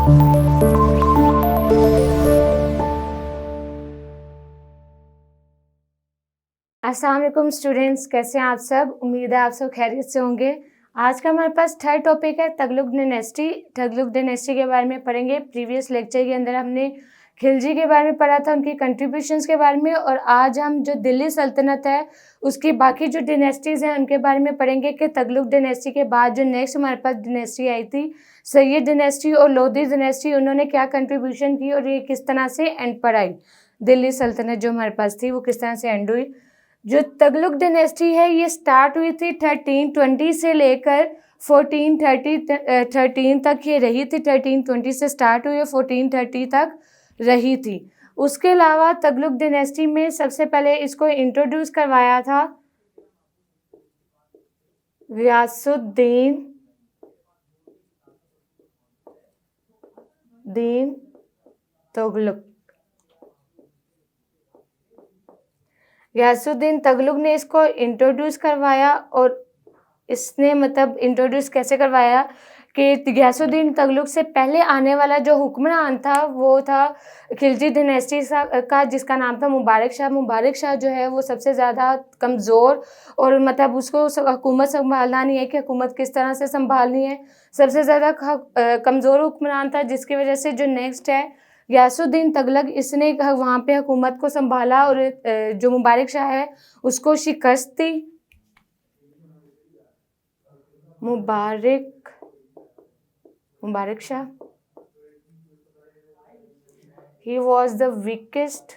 अस्सलाम वालेकुम स्टूडेंट्स, कैसे हैं आप सब। उम्मीद है आप सब खैरियत से होंगे। आज का हमारे पास थर्ड टॉपिक है तगलुक डायनेस्टी। तगलुक डायनेस्टी के बारे में पढ़ेंगे। प्रीवियस लेक्चर के अंदर हमने खिलजी के बारे में पढ़ा था, उनकी कंट्रीब्यूशंस के बारे में, और आज हम जो दिल्ली सल्तनत है उसकी बाकी जो डायनेस्टीज़ हैं उनके बारे में पढ़ेंगे कि तगलुक डायनेस्टी के बाद जो नेक्स्ट हमारे पास डायनेस्टी आई थी सैयद डायनेस्टी और लोधी डायनेस्टी, उन्होंने क्या कंट्रीब्यूशन की और ये किस तरह से एंड पर आई। दिल्ली सल्तनत जो हमारे पास थी वो किस तरह से एंड हुई। जो तगलुक डायनेस्टी है ये स्टार्ट हुई थी 1320 से लेकर 1413 तक ये रही थी। 1320 से स्टार्ट हुई और 1430 तक रही थी। उसके अलावा तगलुक डायनेस्टी में सबसे पहले इसको इंट्रोड्यूस करवाया था गियासुद्दीन तुगलक। गियासुद्दीन तुगलक ने इसको इंट्रोड्यूस करवाया, और इसने मतलब इंट्रोड्यूस कैसे करवाया कि गियासुद्दीन तुगलक से पहले आने वाला जो हुक्मरान था वो था खिलजी डायनेस्टी का, जिसका नाम था मुबारक शाह। मुबारक शाह जो है वो सबसे ज़्यादा कमज़ोर, और मतलब उसको हुकूमत संभालना नहीं है कि हुकूमत किस तरह से संभालनी है, सबसे ज़्यादा कमज़ोर हुक्मरान था, जिसकी वजह से जो नेक्स्ट है गियासुद्दीन तुगलक, इसने वहाँ पे हुकूमत को संभाला और जो मुबारक शाह है उसको शिकस्त दी। Mubarak Shah, he was the weakest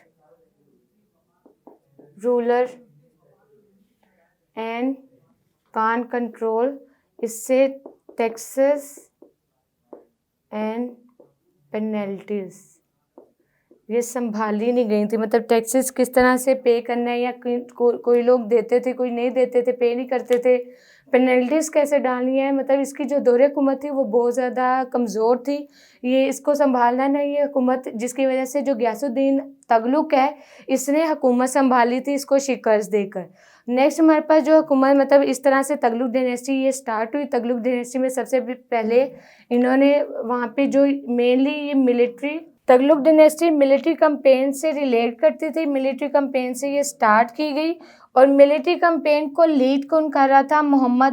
ruler and can't control, इससे टैक्सेस एंड पेनल्टीज ये संभाली नहीं गई थी। मतलब टैक्सेस किस तरह से पे करना है, या कोई लोग देते थे कोई नहीं देते थे, पे नहीं करते थे, पेनल्टीज़ कैसे डालनी है, मतलब इसकी जो दौरे हुकूमत थी वो बहुत ज़्यादा कमज़ोर थी। ये इसको संभालना नहीं है हुकूमत, जिसकी वजह से जो गियासुद्दीन तुगलक है इसने हुकूमत संभाली थी इसको शिकस्त देकर। नेक्स्ट हमारे पास जो हुकूमत मतलब इस तरह से तगलुक डायनेस्टी ये स्टार्ट हुई। तगलुक डायनेस्टी में सबसे पहले इन्होंने वहाँ पे जो मेनली ये मिलिट्री, तगलुक डायनेस्टी मिलिट्री कैंपेन से रिलेट करती थी। मिलिट्री कैंपेन से ये स्टार्ट की गई, और मिलिट्री कैंपेन को लीड कौन कर रहा था? मोहम्मद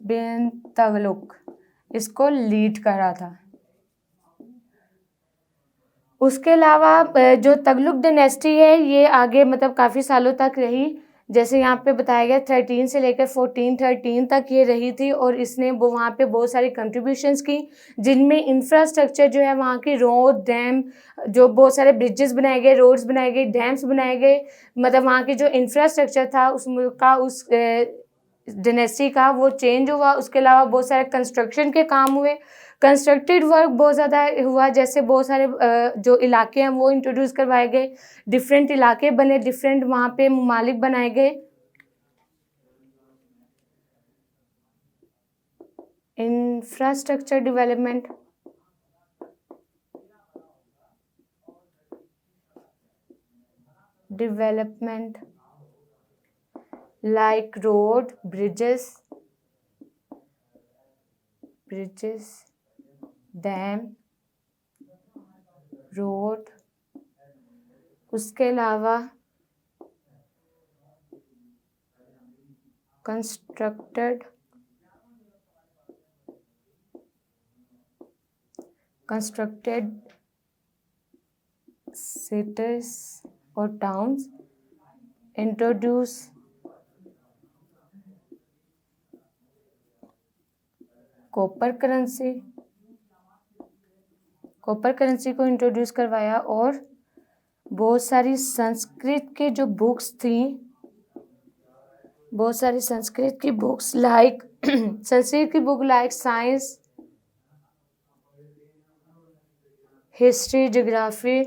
बिन तुगलक इसको लीड कर रहा था। उसके अलावा जो तगलुक डायनेस्टी है ये आगे मतलब काफ़ी सालों तक रही, जैसे यहाँ पे बताया गया 13 से लेकर 1413 तक ये रही थी, और इसने वो वहाँ पे बहुत सारी कंट्रीब्यूशंस की, जिनमें इंफ्रास्ट्रक्चर जो है वहाँ की रोड, डैम, जो बहुत सारे ब्रिजेस बनाए गए, रोड्स बनाए गए, डैम्स बनाए गए, मतलब वहाँ की जो इंफ्रास्ट्रक्चर था उस मुल्क का, उस डायनेस्टी का, वो चेंज हुआ। उसके अलावा बहुत सारे कंस्ट्रक्शन के काम हुए, कंस्ट्रक्टेड वर्क बहुत ज़्यादा हुआ, जैसे बहुत सारे जो इलाके हैं वो इंट्रोड्यूस करवाए गए, डिफरेंट इलाके बने, डिफरेंट वहाँ पे ममालिक बनाए गए। Infrastructure development like road, bridges, dam, road. उसके अलावा कंस्ट्रक्टेड सिटीज और टाउन्स, इंट्रोड्यूस कॉपर करेंसी को इंट्रोड्यूस करवाया, और बहुत सारी संस्कृत के जो बुक्स थी, बहुत सारी संस्कृत की बुक्स लाइक संस्कृत की book like science, history, geography,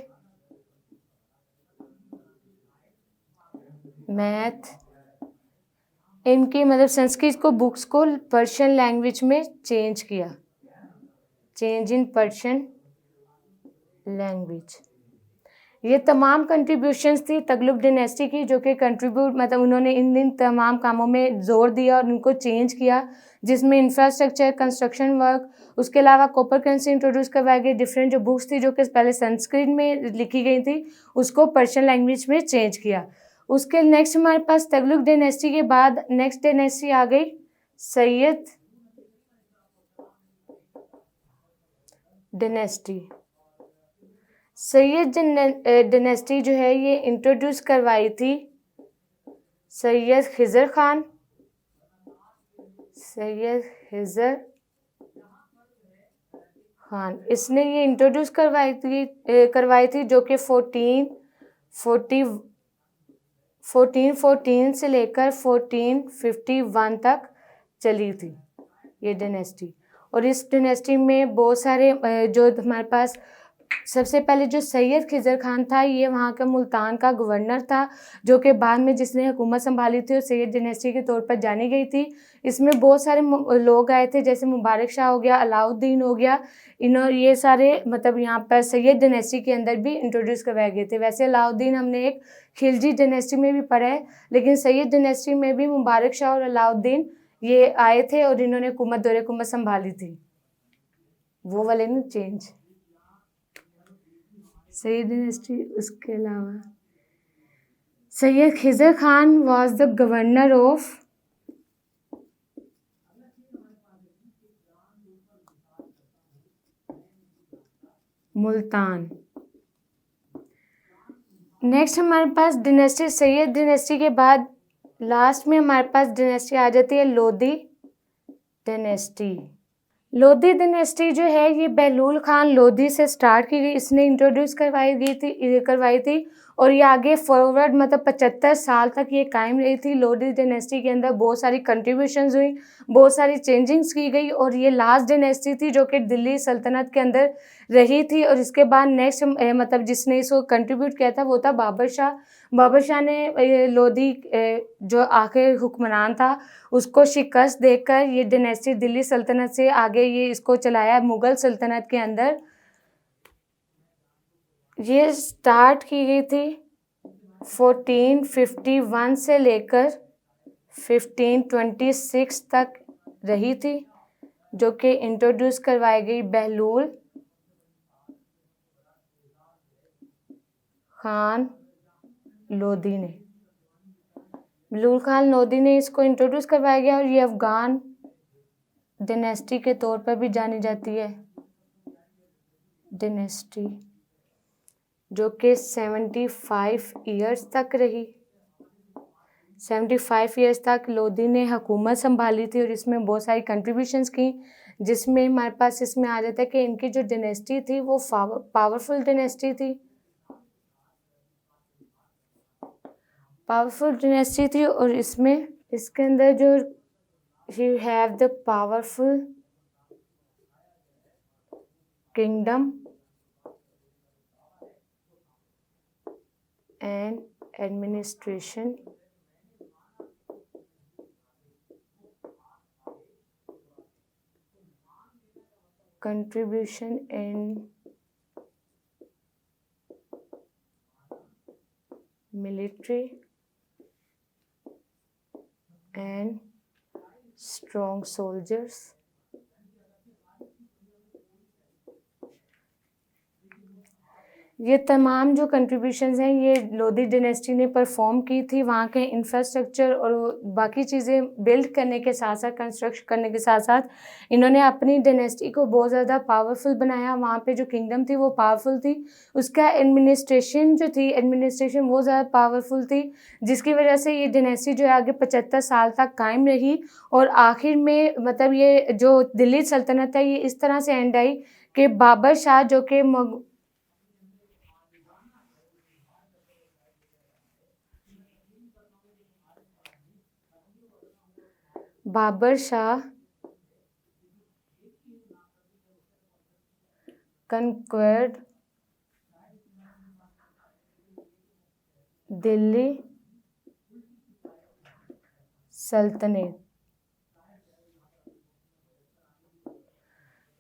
math, इनकी मतलब संस्कृत को बुक्स को पर्शियन लैंग्वेज में चेंज किया, चेंज इन पर्शियन लैंग्वेज। ये तमाम कंट्रीब्यूशंस थी तुगलक डिनेस्टी की, जो कि कंट्रीब्यूट मतलब उन्होंने इन तमाम कामों में ज़ोर दिया और उनको चेंज किया, जिसमें इंफ्रास्ट्रक्चर, कंस्ट्रक्शन वर्क, उसके अलावा कॉपर करेंसी इंट्रोड्यूस करवाई गई। डिफरेंट जो बुक्स थी जो कि पहले संस्कृत में लिखी गई थी उसको पर्शियन लैंग्वेज में चेंज किया। उसके नेक्स्ट हमारे पास तुगलक डिनेस्टी के बाद नेक्स्ट डिनेस्टी आ गई सैयद डिनेस्टी। सैयद डिनेस्टी जो है ये इंट्रोड्यूस करवाई थी सैयद खिज़र खान। सैयद खिज़र खान इसने ये इंट्रोड्यूस करवाई थी जो कि 1414 से लेकर 1451 तक चली थी ये डिनेस्टी। और इस डिनेस्टी में बहुत सारे जो हमारे पास सबसे पहले जो सैयद खिज़र खान था ये वहाँ का मुल्तान का गवर्नर था, जो कि बाद में जिसने हुकूमत संभाली थी और सैयद डिनेस्टी के तौर पर जानी गई थी। इसमें बहुत सारे लोग आए थे, जैसे मुबारक शाह हो गया, अलाउद्दीन हो गया, ये सारे मतलब यहाँ पर सैयद डिनेस्टी के अंदर भी इंट्रोड्यूस करवाए गए थे। वैसे अलाउद्दीन हमने एक खिलजी डिनेस्टी में भी पढ़ा है, लेकिन सैयद डिनेस्टी में भी मुबारक शाह और अलाउद्दीन ये आए थे और इन्होंने हुकूमत संभाली थी। वो वाले नहीं चेंज सैयद डिनेस्टी। उसके अलावा Syed Khizar Khan was the governor of Multan. Next हमारे पास डिनेस्टी सैयद डिनेस्टी के बाद लास्ट में हमारे पास डिनेस्टी आ जाती है लोधी डिनेस्टी। लोधी डिनेस्टी जो है ये बहलूल खान लोधी से स्टार्ट की गई, इसने इंट्रोड्यूस करवाई थी और ये आगे फॉरवर्ड मतलब 75 साल तक ये कायम रही थी। लोधी डिनेस्टी के अंदर बहुत सारी कंट्रीब्यूशंस हुई, बहुत सारी चेंजिंग्स की गई और ये लास्ट डिनेस्टी थी जो कि दिल्ली सल्तनत के अंदर रही थी। और इसके बाद नेक्स्ट मतलब जिसने इसको कंट्रीब्यूट किया था वो था बाबर शाह। बाबर शाह ने लोधी जो आखिर हुक्मरान था उसको शिकस्त देकर ये डिनेस्टी दिल्ली सल्तनत से आगे ये इसको चलाया मुग़ल सल्तनत के अंदर। ये स्टार्ट की गई थी 1451 से लेकर 1526 तक रही थी, जो कि इंट्रोड्यूस करवाई गई बहलूल खान लोधी ने। बहलूल खान लोधी ने इसको इंट्रोड्यूस करवाया गया और ये अफ़गान डिनेस्टी के तौर पर भी जानी जाती है डिनेस्टी, जो कि 75 ईयर्स तक रही। 75 ईयर्स तक लोधी ने हुकूमत संभाली थी और इसमें बहुत सारी कंट्रीब्यूशंस की, जिसमें हमारे पास इसमें आ जाता है कि इनकी जो डिनेस्टी थी वो पावरफुल डिनेस्टी थी। पावरफुल डिनेस्टी थी और इसमें इसके अंदर जो you have the powerful kingdom and administration contribution in military and strong soldiers। ये तमाम जो कंट्रीब्यूशंस हैं ये लोधी डिनेस्टी ने परफॉर्म की थी। वहाँ के इंफ्रास्ट्रक्चर और बाकी चीज़ें बिल्ड करने के साथ साथ, कंस्ट्रक्ट करने के साथ साथ इन्होंने अपनी डिनेस्टी को बहुत ज़्यादा पावरफुल बनाया। वहाँ पे जो किंगडम थी वो पावरफुल थी, उसका एडमिनिस्ट्रेशन वो ज़्यादा पावरफुल थी, जिसकी वजह से ये डिनेस्टी जो है आगे 75 साल तक कायम रही। और आखिर में मतलब ये जो दिल्ली सल्तनत है ये इस तरह से एंड आई कि बाबर शाह जो कि बाबर शाह conquered दिल्ली सल्तनत।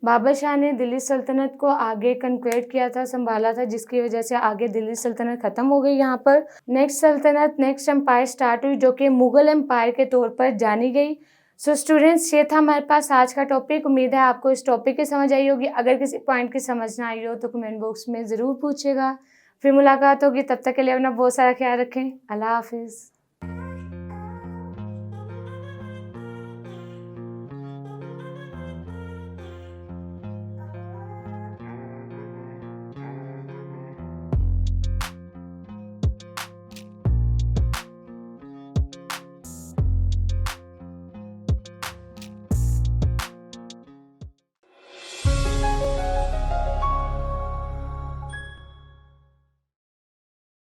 बाबर शाह ने दिल्ली सल्तनत को आगे कन्क्वेट किया था, संभाला था, जिसकी वजह से आगे दिल्ली सल्तनत खत्म हो गई यहाँ पर। नेक्स्ट एम्पायर स्टार्ट हुई जो कि मुगल एम्पायर के तौर पर जानी गई। सो स्टूडेंट्स, ये था हमारे पास आज का टॉपिक। उम्मीद है आपको इस टॉपिक की समझ आई होगी। अगर किसी पॉइंट की समझ ना आई हो तो कमेंट बॉक्स में ज़रूर पूछेगा। फिर मुलाकात होगी, तब तक के लिए अपना बहुत सारा ख्याल रखें। अल्लाह हाफिज़।